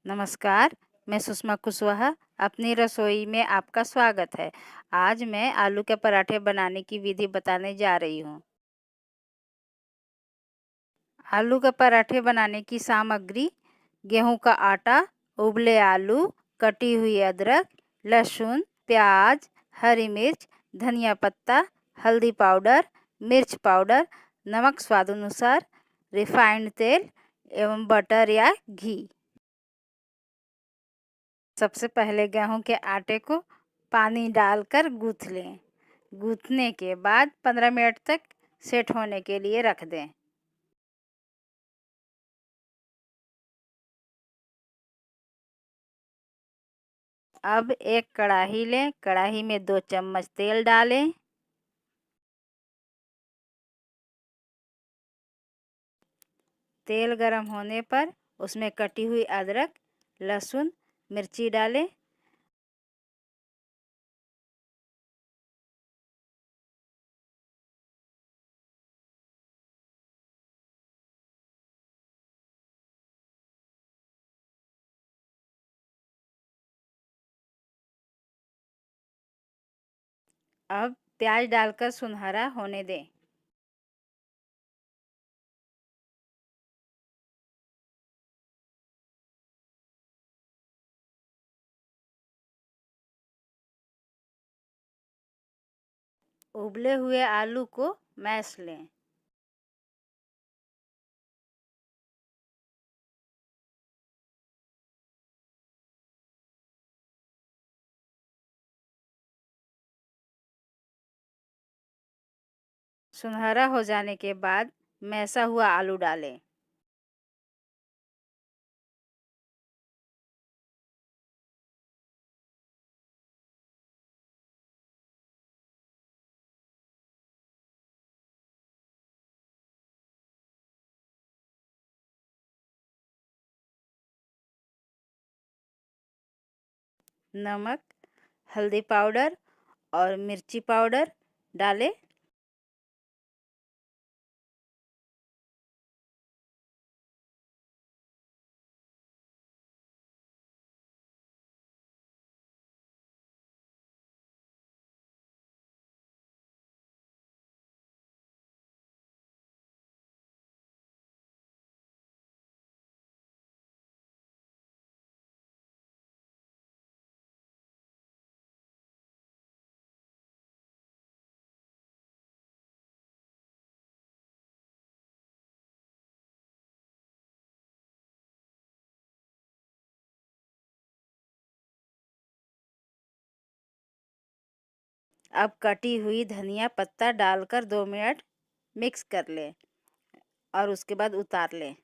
नमस्कार, मैं सुषमा कुशवाहा। अपनी रसोई में आपका स्वागत है। आज मैं आलू के पराठे बनाने की विधि बताने जा रही हूँ। आलू के पराठे बनाने की सामग्री: गेहूं का आटा, उबले आलू, कटी हुई अदरक, लहसुन, प्याज, हरी मिर्च, धनिया पत्ता, हल्दी पाउडर, मिर्च पाउडर, नमक स्वाद अनुसार, रिफाइंड तेल एवं बटर या घी। सबसे पहले गेहूं के आटे को पानी डालकर गूंथ लें। गूंथने के बाद 15 मिनट तक सेट होने के लिए रख दें। अब एक कढ़ाई लें। कढ़ाई में 2 चम्मच तेल डालें। तेल गरम होने पर उसमें कटी हुई अदरक, लहसुन, मिर्ची डालें। अब प्याज डालकर सुनहरा होने दें। उबले हुए आलू को मैश लें। सुनहरा हो जाने के बाद मैसा हुआ आलू डालें। नमक, हल्दी पाउडर और मिर्ची पाउडर डालें। अब कटी हुई धनिया पत्ता डालकर 2 मिनट मिक्स कर लें और उसके बाद उतार लें।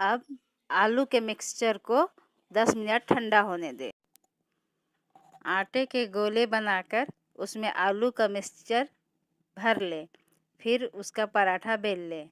अब आलू के मिक्सचर को 10 मिनट ठंडा होने दें। आटे के गोले बनाकर उसमें आलू का मिक्सचर भर लें। फिर उसका पराठा बेल लें।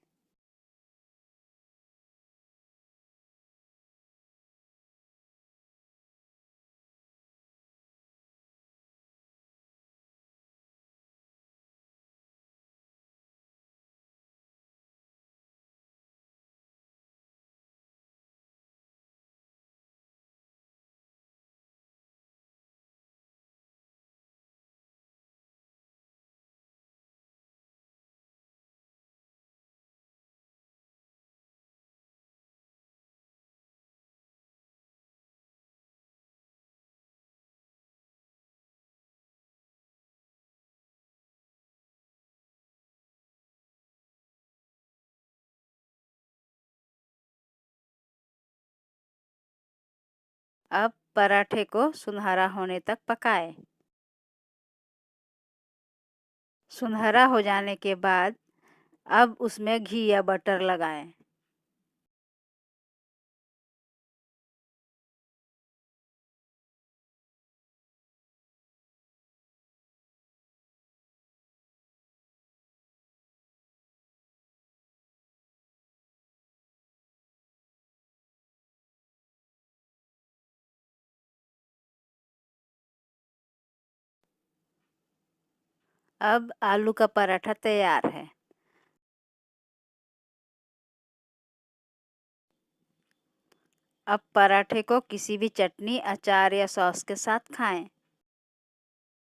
अब पराठे को सुनहरा होने तक पकाएं। सुनहरा हो जाने के बाद अब उसमें घी या बटर लगाएं। अब आलू का पराठा तैयार है। अब पराठे को किसी भी चटनी, अचार या सॉस के साथ खाएं।